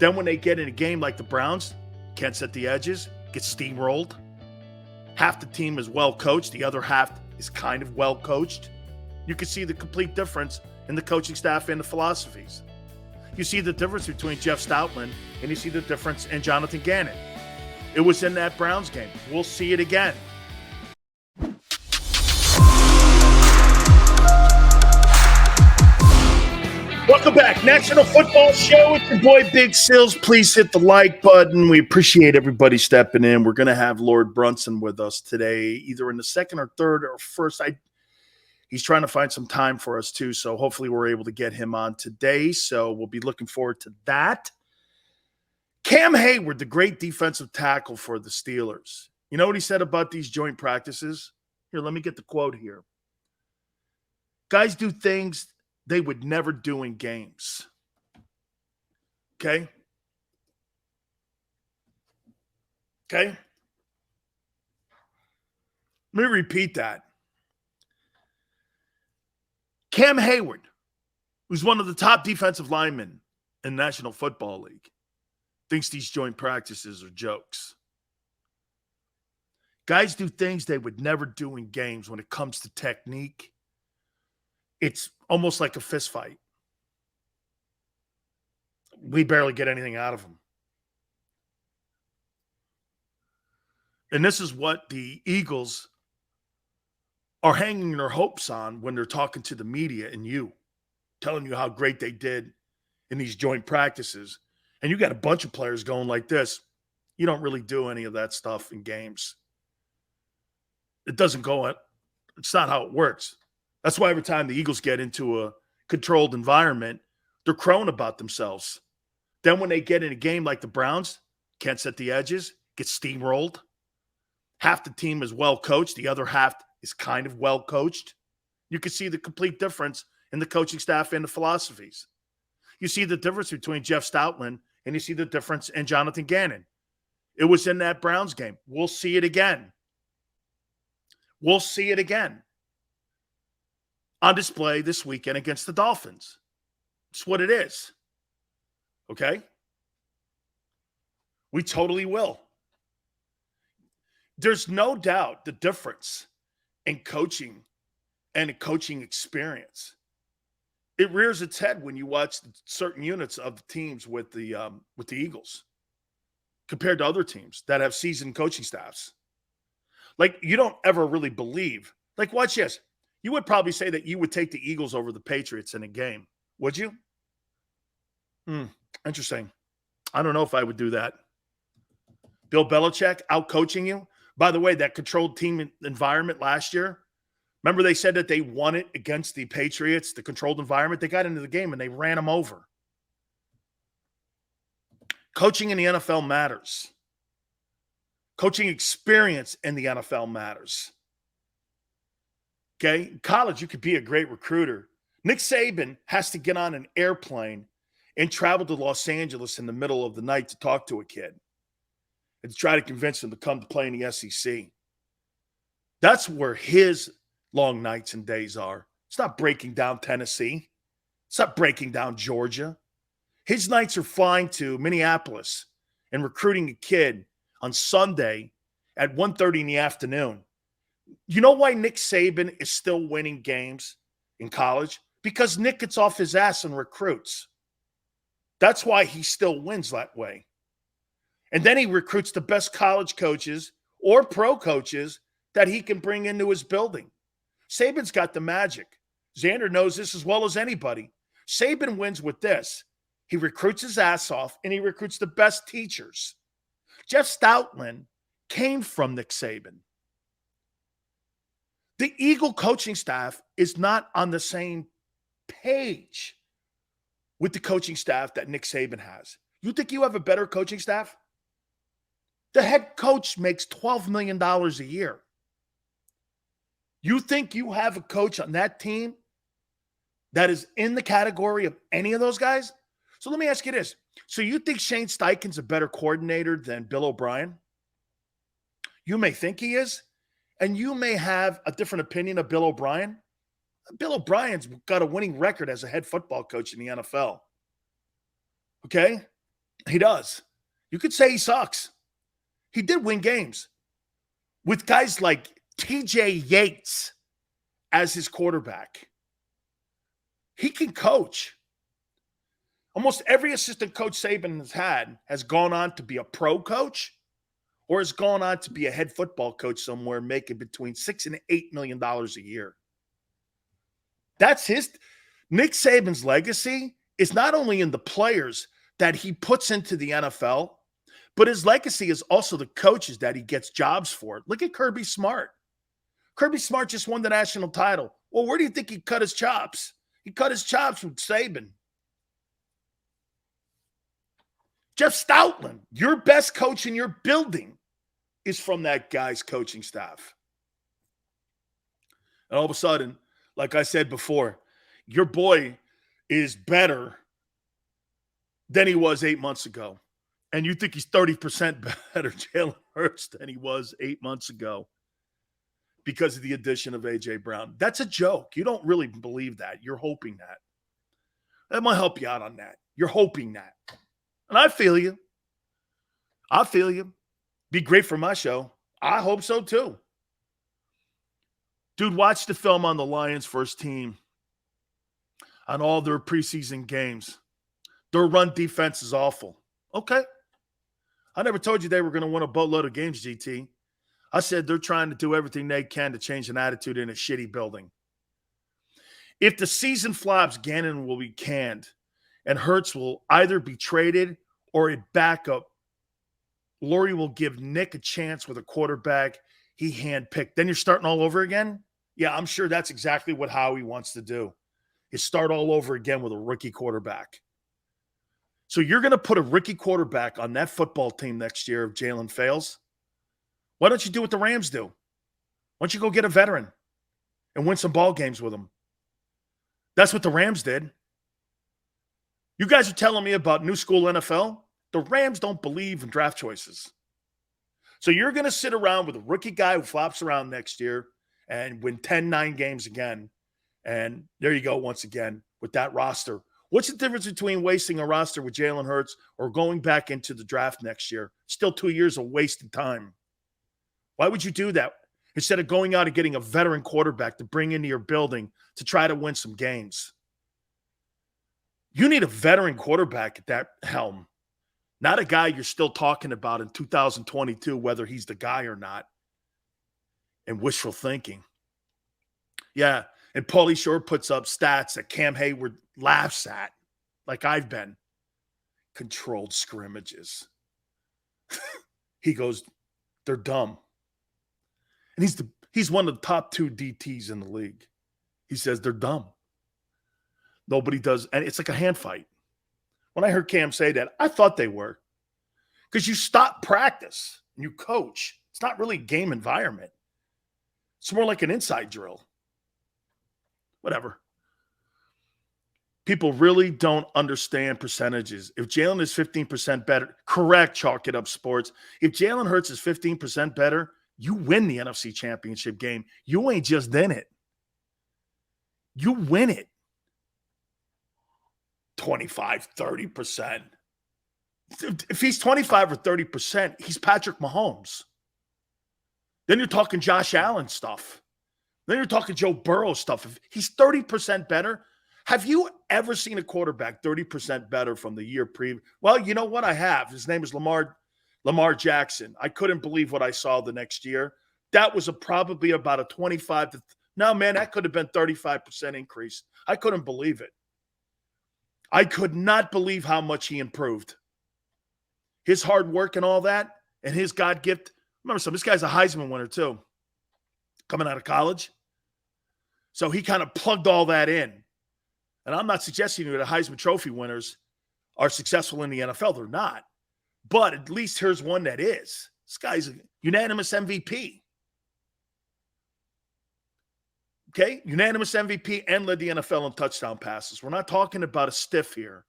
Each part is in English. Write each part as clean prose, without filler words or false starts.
Then when they get in a game like the Browns, can't set the edges, get steamrolled. Half the team is well coached, the other half is kind of well coached. You can see the complete difference in the coaching staff and the philosophies. You see the difference between Jeff Stoutland and you see the difference in Jonathan Gannon. It was in that Browns game. We'll see it again. Welcome back. National Football Show with your boy Big Sills. Please hit the like button. We appreciate everybody stepping in. We're going to have Lord Brunson with us today, either in the second or third or first. He's trying to find some time for us too, so hopefully we're able to get him on today. So we'll be looking forward to that. Cam Hayward, the great defensive tackle for the Steelers. You know what he said about these joint practices? Here, let me get the quote here. Guys do things they would never do in games. Okay? Okay? Let me repeat that. Cam Hayward, who's one of the top defensive linemen in the National Football League, thinks these joint practices are jokes. Guys do things they would never do in games when it comes to technique. It's almost like a fist fight. We barely get anything out of them. And this is what the Eagles are hanging their hopes on when they're talking to the media and you, telling you how great they did in these joint practices. And you got a bunch of players going like this. You don't really do any of that stuff in games. It doesn't go – it's not how it works. That's why every time the Eagles get into a controlled environment, they're crowing about themselves. Then when they get in a game like the Browns, can't set the edges, get steamrolled. Half the team is well coached, the other half is kind of well coached. You can see the complete difference in the coaching staff and the philosophies. You see the difference between Jeff Stoutland and you see the difference in Jonathan Gannon. It was in that Browns game. We'll see it again. We'll see it again. On display this weekend against the Dolphins. It's what it is. Okay? We totally will. There's no doubt the difference in coaching and a coaching experience. It rears its head when you watch certain units of the teams with the Eagles compared to other teams that have seasoned coaching staffs. Like, you don't ever really believe. Like, watch this. You would probably say that you would take the Eagles over the Patriots in a game. Would you? Interesting. I don't know if I would do that. Bill Belichick out-coaching you. By the way, that controlled team environment last year, remember they said that they won it against the Patriots, the controlled environment? They got into the game and they ran them over. Coaching in the NFL matters. Coaching experience in the NFL matters. Okay? In college, you could be a great recruiter. Nick Saban has to get on an airplane and travel to Los Angeles in the middle of the night to talk to a kid and to try to convince him to come to play in the SEC. That's where his long nights and days are. It's not breaking down Tennessee. It's not breaking down Georgia. His nights are flying to Minneapolis and recruiting a kid on Sunday at 1:30 in the afternoon. You know why Nick Saban is still winning games in college? Because Nick gets off his ass and recruits. That's why he still wins that way. And then he recruits the best college coaches or pro coaches that he can bring into his building. Saban's got the magic. Xander knows this as well as anybody. Saban wins with this. He recruits his ass off, and he recruits the best teachers. Jeff Stoutland came from Nick Saban. The Eagle coaching staff is not on the same page with the coaching staff that Nick Saban has. You think you have a better coaching staff? The head coach makes $12 million a year. You think you have a coach on that team that is in the category of any of those guys? So let me ask you this. So you think Shane Steichen's a better coordinator than Bill O'Brien? You may think he is, and you may have a different opinion of Bill O'Brien. Bill O'Brien's got a winning record as a head football coach in the NFL. Okay? He does. You could say he sucks. He did win games with guys like TJ Yates as his quarterback. He can coach. Almost every assistant coach Saban has had has gone on to be a pro coach or has gone on to be a head football coach somewhere making between $6 and $8 million a year. That's Nick Saban's legacy is not only in the players that he puts into the NFL, but his legacy is also the coaches that he gets jobs for. Look at Kirby Smart. Kirby Smart just won the national title. Well, where do you think he cut his chops? He cut his chops with Saban. Jeff Stoutland, your best coach in your building, is from that guy's coaching staff. And all of a sudden, like I said before, your boy is better than he was 8 months ago. And you think he's 30% better, Jalen Hurts, than he was 8 months ago because of the addition of A.J. Brown. That's a joke. You don't really believe that. You're hoping that. That might help you out on that. You're hoping that. And I feel you. I feel you. Be great for my show. I hope so too. Dude, watch the film on the Lions first team on all their preseason games. Their run defense is awful. Okay. I never told you they were going to win a boatload of games, GT. I said they're trying to do everything they can to change an attitude in a shitty building. If the season flops, Gannon will be canned, and Hurts will either be traded or a backup. Lurie will give Nick a chance with a quarterback he handpicked. Then you're starting all over again? Yeah, I'm sure that's exactly what Howie wants to do, is start all over again with a rookie quarterback. So you're going to put a rookie quarterback on that football team next year if Jalen fails? Why don't you do what the Rams do? Why don't you go get a veteran and win some ball games with them? That's what the Rams did. You guys are telling me about new school NFL? The Rams don't believe in draft choices. So you're going to sit around with a rookie guy who flops around next year and win 10-9 games again. And there you go once again with that roster. What's the difference between wasting a roster with Jalen Hurts or going back into the draft next year? Still 2 years of wasted time. Why would you do that instead of going out and getting a veteran quarterback to bring into your building to try to win some games? You need a veteran quarterback at that helm, not a guy you're still talking about in 2022, whether he's the guy or not, and wishful thinking. Yeah, and Paulie Shore puts up stats that Cam Hayward laughs at, like I've been. Controlled scrimmages. He goes, they're dumb. And he's one of the top 2 DTs in the league. He says they're dumb. Nobody does, and it's like a hand fight. When I heard Cam say that, I thought they were. Because you stop practice and you coach. It's not really a game environment. It's more like an inside drill. Whatever. People really don't understand percentages. If Jalen is 15% better, correct, chalk it up sports. If Jalen Hurts is 15% better, you win the NFC Championship game. You ain't just in it. You win it. 25, 30%. If he's 25 or 30%, he's Patrick Mahomes. Then you're talking Josh Allen stuff. Then you're talking Joe Burrow stuff. If he's 30% better, have you ever seen a quarterback 30% better from the year previous? Well, you know what? I have. His name is Lamar Jackson. I couldn't believe what I saw the next year. That was probably about a 25 to no, man, that could have been 35% increase. I couldn't believe it. I could not believe how much he improved. His hard work and all that, and his God gift. Remember, this guy's a Heisman winner too, coming out of college. So he kind of plugged all that in. And I'm not suggesting that the Heisman Trophy winners are successful in the NFL. They're not. But at least here's one that is. This guy's a unanimous MVP. Okay? Unanimous MVP and led the NFL in touchdown passes. We're not talking about a stiff here.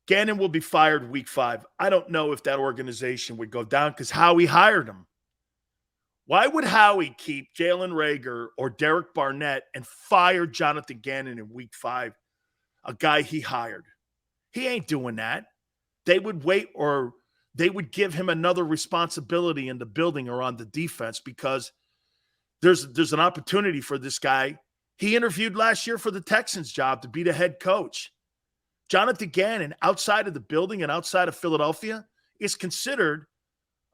Gannon will be fired week 5. I don't know if that organization would go down because Howie hired him. Why would Howie keep Jalen Reagor or Derek Barnett and fire Jonathan Gannon in week 5, a guy he hired? He ain't doing that. they would wait, or they would give him another responsibility in the building or on the defense, because there's an opportunity for this guy. He interviewed last year for the Texans job to be the head coach. Jonathan Gannon, outside of the building and outside of Philadelphia, is considered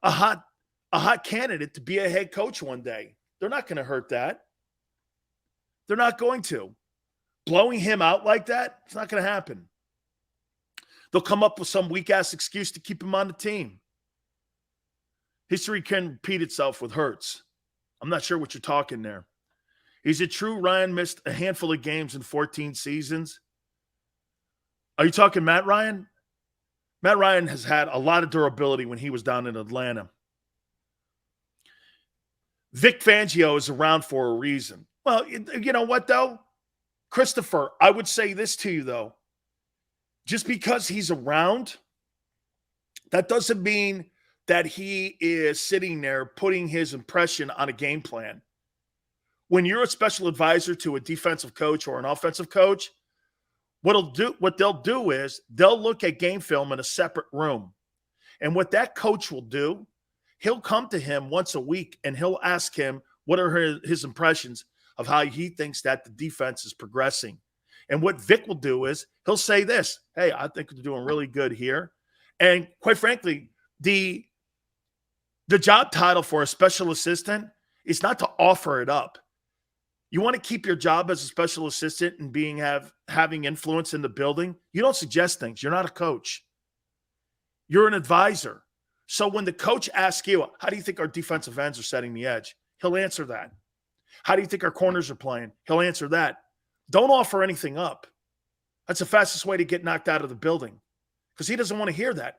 a hot candidate to be a head coach one day. They're not going to hurt that. They're not going to. Blowing him out like that, it's not going to happen. They'll come up with some weak-ass excuse to keep him on the team. History can repeat itself with Hurts. I'm not sure what you're talking there. Is it true Ryan missed a handful of games in 14 seasons? Are you talking Matt Ryan? Matt Ryan has had a lot of durability when he was down in Atlanta. Vic Fangio is around for a reason. Well, you know what, though? Christopher, I would say this to you, though. Just because he's around, that doesn't mean that he is sitting there putting his impression on a game plan. When you're a special advisor to a defensive coach or an offensive coach, what they'll do is they'll look at game film in a separate room. And what that coach will do, he'll come to him once a week and he'll ask him what are his impressions of how he thinks that the defense is progressing. And what Vic will do is he'll say this, hey, I think they're doing really good here. And quite frankly, the job title for a special assistant is not to offer it up. You want to keep your job as a special assistant and having influence in the building. You don't suggest things. You're not a coach. You're an advisor. So when the coach asks you, how do you think our defensive ends are setting the edge? He'll answer that. How do you think our corners are playing? He'll answer that. Don't offer anything up. That's the fastest way to get knocked out of the building, because he doesn't want to hear that.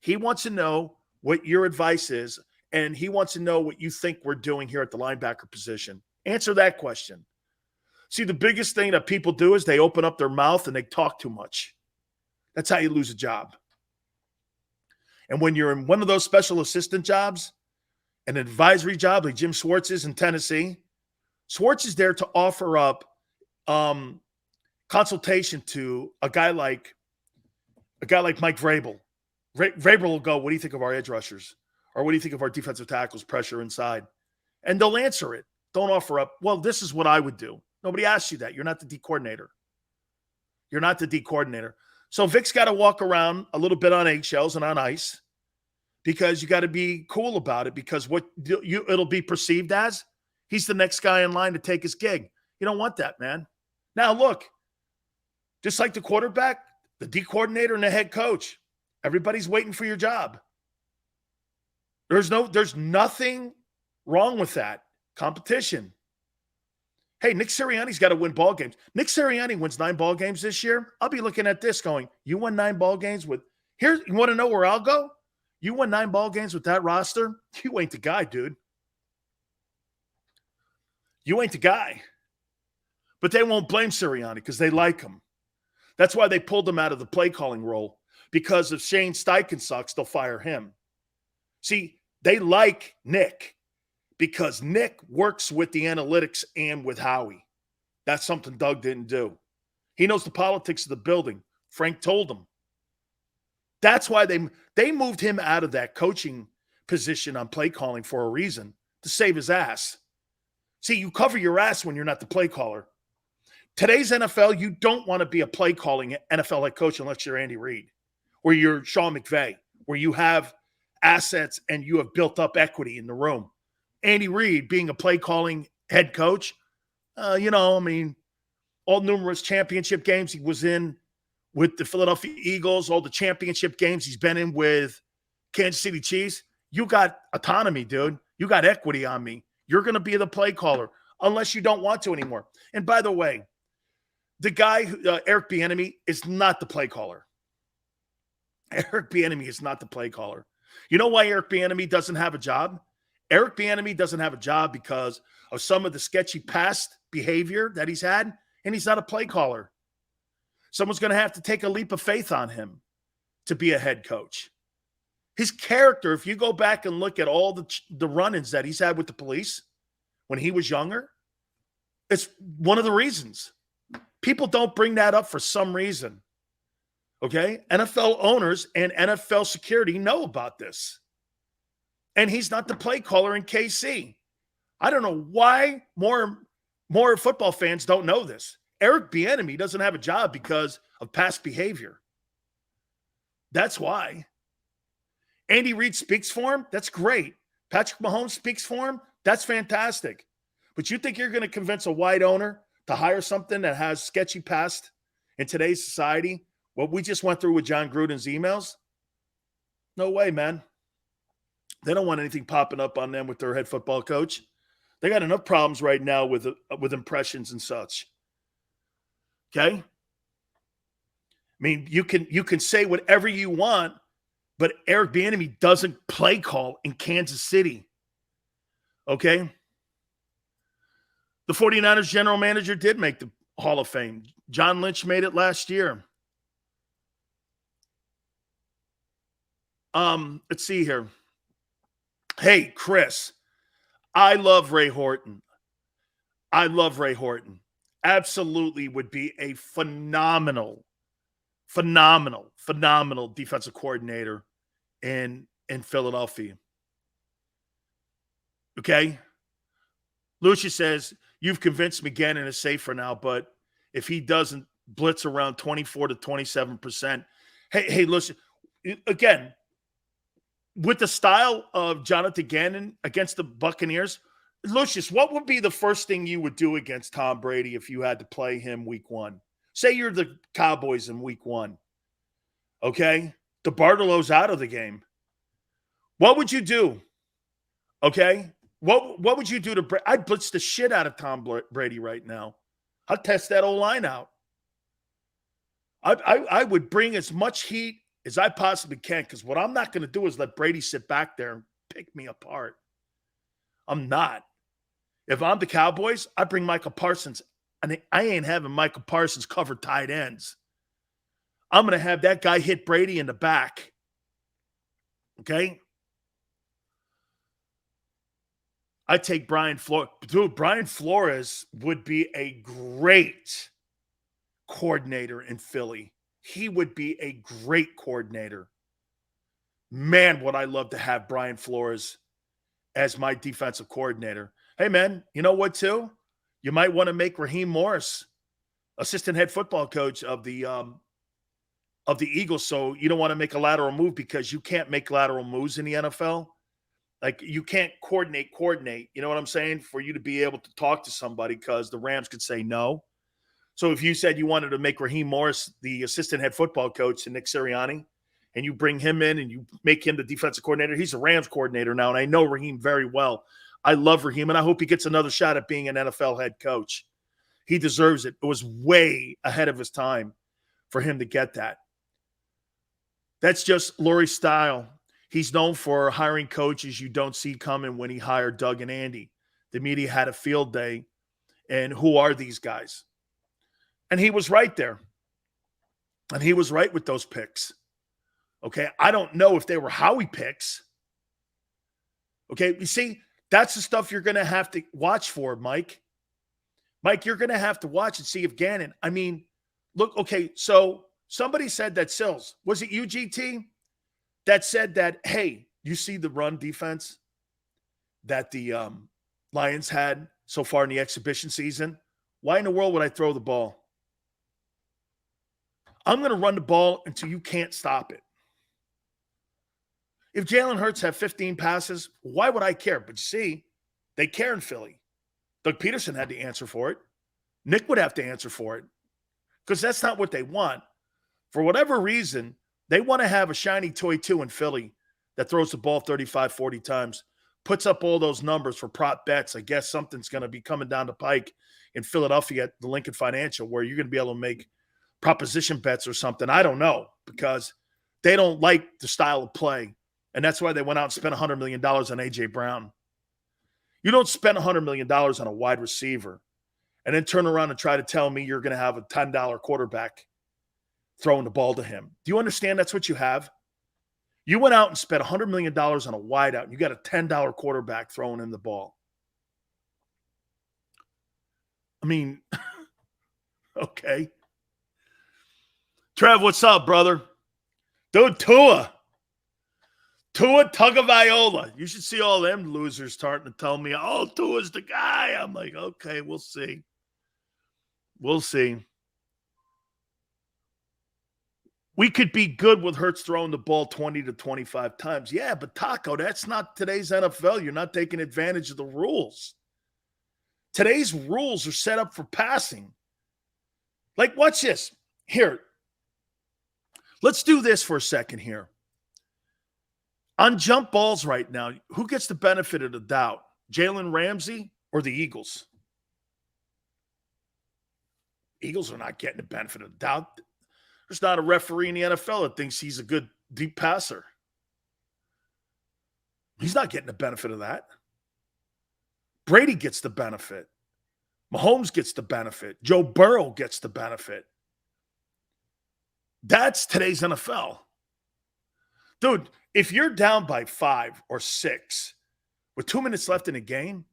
He wants to know what your advice is, and he wants to know what you think we're doing here at the linebacker position. Answer that question. See, the biggest thing that people do is they open up their mouth and they talk too much. That's how you lose a job. And when you're in one of those special assistant jobs, an advisory job like Jim Schwartz is in Tennessee, Schwartz is there to offer up consultation to a guy like Mike Vrabel. Vrabel will go, what do you think of our edge rushers? Or what do you think of our defensive tackles, pressure inside? And they'll answer it. Don't offer up, well, this is what I would do. Nobody asks you that. You're not the D coordinator. You're not the D coordinator. So Vic's got to walk around a little bit on eggshells and on ice, because you got to be cool about it, because it'll be perceived as he's the next guy in line to take his gig. You don't want that, man. Now, look, just like the quarterback, the D coordinator and the head coach, everybody's waiting for your job. There's nothing wrong with that. Competition. Hey, Nick Sirianni's got to win ball games. Nick Sirianni wins 9 ball games this year. I'll be looking at this going, you won 9 ball games with – you want to know where I'll go? You won 9 ball games with that roster? You ain't the guy, dude. You ain't the guy. But they won't blame Sirianni because they like him. That's why they pulled him out of the play calling role, because if Shane Steichen sucks, they'll fire him. See, they like Nick because Nick works with the analytics and with Howie. That's something Doug didn't do. He knows the politics of the building. Frank told him. That's why they moved him out of that coaching position on play calling for a reason, to save his ass. See, you cover your ass when you're not the play caller. Today's NFL, you don't want to be a play calling NFL head coach unless you're Andy Reid or you're Sean McVay, where you have assets and you have built up equity in the room. Andy Reid being a play calling head coach, all numerous championship games he was in with the Philadelphia Eagles, all the championship games he's been in with Kansas City Chiefs. You got autonomy, dude. You got equity on me. You're going to be the play caller unless you don't want to anymore. And by the way, the guy, Eric Bieniemy, is not the play caller. Eric Bieniemy is not the play caller. You know why Eric Bieniemy doesn't have a job? Eric Bieniemy doesn't have a job because of some of the sketchy past behavior that he's had, and he's not a play caller. Someone's going to have to take a leap of faith on him to be a head coach. His character, if you go back and look at all the run-ins that he's had with the police when he was younger, it's one of the reasons. People don't bring that up for some reason. Okay? NFL owners and NFL security know about this. And he's not the play caller in KC. I don't know why more football fans don't know this. Eric Bieniemy doesn't have a job because of past behavior. That's why. Andy Reid speaks for him. That's great. Patrick Mahomes speaks for him. That's fantastic. But you think you're going to convince a white owner to hire something that has sketchy past in today's society? What we just went through with John Gruden's emails? No way, man. They don't want anything popping up on them with their head football coach. They got enough problems right now with impressions and such. Okay? I mean, you can say whatever you want, but Eric Bieniemy doesn't play call in Kansas City. Okay? The 49ers general manager did make the Hall of Fame. John Lynch made it last year. Let's see here. Hey, Chris, I love Ray Horton. Absolutely would be a phenomenal defensive coordinator in Philadelphia. Okay? Lucius says, you've convinced me Gannon is safe for now, but if he doesn't blitz around 24 to 27%, hey, listen, again, with the style of Jonathan Gannon against the Buccaneers, Lucius, what would be the first thing you would do against Tom Brady if you had to play him week one? Say you're the Cowboys in week one. Okay? DeBartolo's out of the game. What would you do? Okay? What would you do to Brady? I'd blitz the shit out of Tom Brady right now. I'd test that O-line out. I would bring as much heat as I possibly can, because what I'm not going to do is let Brady sit back there and pick me apart. I'm not. If I'm the Cowboys, I bring Michael Parsons. I ain't having Michael Parsons cover tight ends. I'm going to have that guy hit Brady in the back. Okay? I take Brian Flores. Dude, Brian Flores would be a great coordinator in Philly. He would be a great coordinator. Man, would I love to have Brian Flores as my defensive coordinator. Hey, man, you know what, too? You might want to make Raheem Morris assistant head football coach of the Eagles, so you don't want to make a lateral move because you can't make lateral moves in the NFL. Like, you can't coordinate. You know what I'm saying? For you to be able to talk to somebody, because the Rams could say no. So if you said you wanted to make Raheem Morris the assistant head football coach to Nick Sirianni, and you bring him in and you make him the defensive coordinator, he's a Rams coordinator now, and I know Raheem very well. I love Raheem, and I hope he gets another shot at being an NFL head coach. He deserves it. It was way ahead of his time for him to get that. That's just Lurie's style. He's known for hiring coaches you don't see coming when he hired Doug and Andy. The media had a field day, and who are these guys? And he was right there. And he was right with those picks. Okay, I don't know if they were Howie picks. Okay, you see, that's the stuff you're going to have to watch for, Mike. Mike, you're going to have to watch and see if Gannon, I mean, look, okay, so somebody said that Sills, was it UGT, that said that, hey, you see the run defense that the Lions had so far in the exhibition season? Why in the world would I throw the ball? I'm going to run the ball until you can't stop it. If Jalen Hurts had 15 passes, why would I care? But you see, they care in Philly. Doug Peterson had to answer for it. Nick would have to answer for it, because that's not what they want. For whatever reason, they want to have a shiny toy too in Philly that throws the ball 35, 40 times, puts up all those numbers for prop bets. I guess something's going to be coming down the pike in Philadelphia at the Lincoln Financial, where you're going to be able to make proposition bets or something. I don't know, because they don't like the style of play. And that's why they went out and spent $100 million on A.J. Brown. You don't spend $100 million on a wide receiver and then turn around and try to tell me you're going to have a $10 quarterback throwing the ball to him. Do you understand that's what you have? You went out and spent $100 million on a wideout, and you got a $10 quarterback throwing in the ball. I mean, okay. Trev, what's up, brother? Dude, Tua Tagovailoa. You should see all them losers starting to tell me, oh, Tua's the guy. I'm like, okay, we'll see. We'll see. We could be good with Hurts throwing the ball 20 to 25 times. Yeah, but Taco, that's not today's NFL. You're not taking advantage of the rules. Today's rules are set up for passing. Like, watch this. Here, let's do this for a second here. On jump balls right now, who gets the benefit of the doubt? Jalen Ramsey or the Eagles? Eagles are not getting the benefit of the doubt. There's not a referee in the NFL that thinks he's a good deep passer. He's not getting the benefit of that. Brady gets the benefit. Mahomes gets the benefit. Joe Burrow gets the benefit. That's today's NFL. Dude, if you're down by 5 or 6 with 2 minutes left in a game,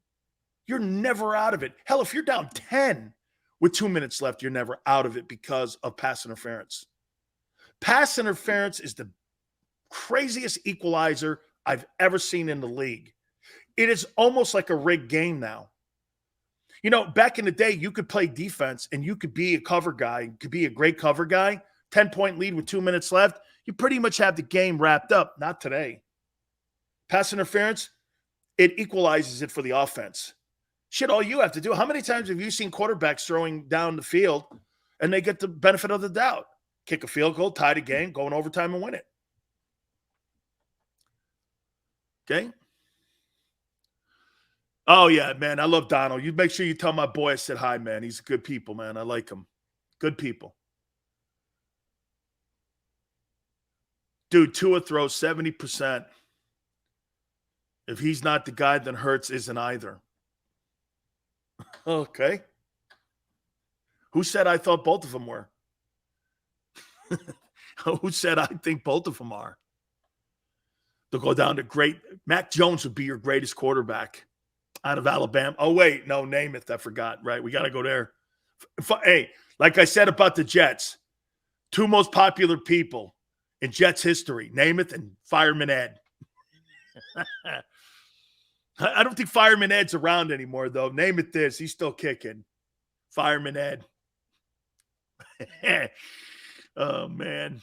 you're never out of it. Hell, if you're down 10 with 2 minutes left, you're never out of it because of pass interference. Pass interference is the craziest equalizer I've ever seen in the league. It is almost like a rigged game now. You know, back in the day, you could play defense and you could be a cover guy, could be a great cover guy, 10-point lead with 2 minutes left. You pretty much have the game wrapped up. Not today. Pass interference, it equalizes it for the offense. Shit, all you have to do. How many times have you seen quarterbacks throwing down the field and they get the benefit of the doubt? Kick a field goal, tie the game, go in overtime and win it. Okay? Oh, yeah, man. I love Donald. You make sure you tell my boy I said hi, man. He's good people, man. I like him. Good people. Dude, Tua throws 70%. If he's not the guy, then Hurts isn't either. Okay. Who said I thought both of them were? Who said I think both of them are? They'll go down to great. Mac Jones would be your greatest quarterback out of Alabama. Oh, wait. No, Namath. I forgot. Right. We got to go there. Hey, like I said about the Jets, 2 most popular people in Jets history, Namath and Fireman Ed. I don't think Fireman Ed's around anymore, though. Namath is. He's still kicking. Fireman Ed. Oh, man.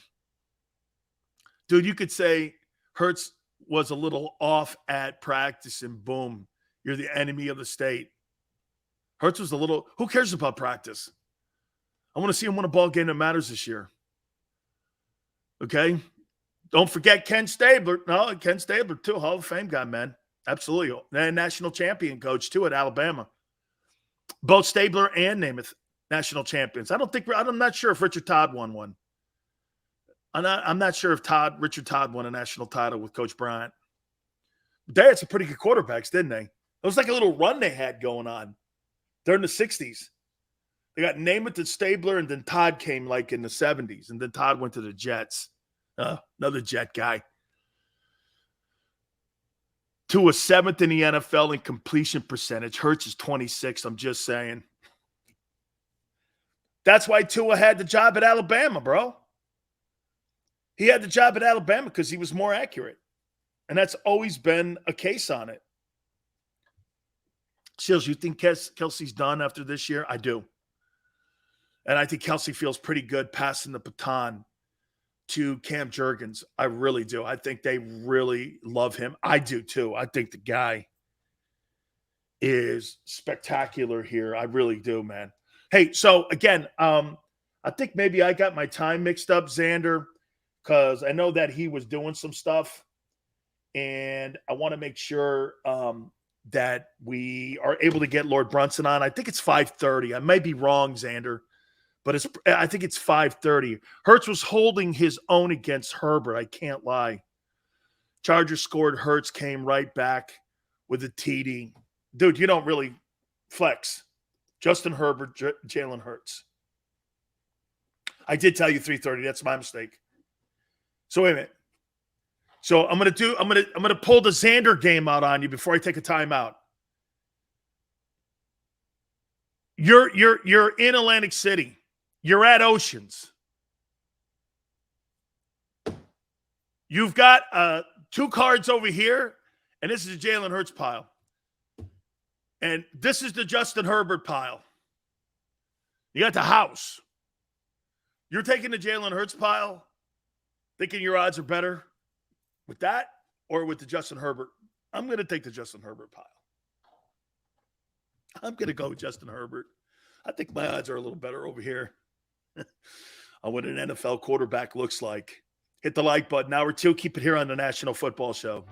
Dude, you could say Hurts was a little off at practice and boom, you're the enemy of the state. Hurts was a little – who cares about practice? I want to see him win a ball game that matters this year. Okay? Don't forget Ken Stabler. No, Ken Stabler, too. Hall of Fame guy, man. Absolutely. And national champion coach, too, at Alabama. Both Stabler and Namath, national champions. I'm not sure if Richard Todd won one. I'm not sure if Richard Todd won a national title with Coach Bryant. They had some pretty good quarterbacks, didn't they? It was like a little run they had going on during the 60s. They got Namath and Stabler, and then Todd came like in the 70s, and then Todd went to the Jets. Another Jet guy. To a 7th in the NFL in completion percentage. Hurts is 26, I'm just saying. That's why Tua had the job at Alabama, bro. He had the job at Alabama because he was more accurate. And that's always been a case on it. Seals, you think Kelsey's done after this year? I do. And I think Kelsey feels pretty good passing the baton to Cam Jurgens. I really do. I think they really love him. I do too. I think the guy is spectacular here. I really do, man. Hey, so again, I think maybe I got my time mixed up, Xander, because I know that he was doing some stuff, and I want to make sure that we are able to get Lord Brunson on. I think it's 5:30. I may be wrong, Xander, but I think it's 5:30. Hurts was holding his own against Herbert. I can't lie. Chargers scored. Hurts came right back with a TD. Dude, you don't really flex. Justin Herbert, Jalen Hurts. I did tell you 3:30. That's my mistake. So wait a minute. So I'm gonna pull the Xander game out on you before I take a timeout. You're in Atlantic City. You're at Oceans. You've got 2 cards over here, and this is the Jalen Hurts pile. And this is the Justin Herbert pile. You got the house. You're taking the Jalen Hurts pile, thinking your odds are better with that or with the Justin Herbert. I'm going to take the Justin Herbert pile. I'm going to go with Justin Herbert. I think my odds are a little better over here on what an NFL quarterback looks like. Hit the like button. Hour 2. Keep it here on the National Football Show.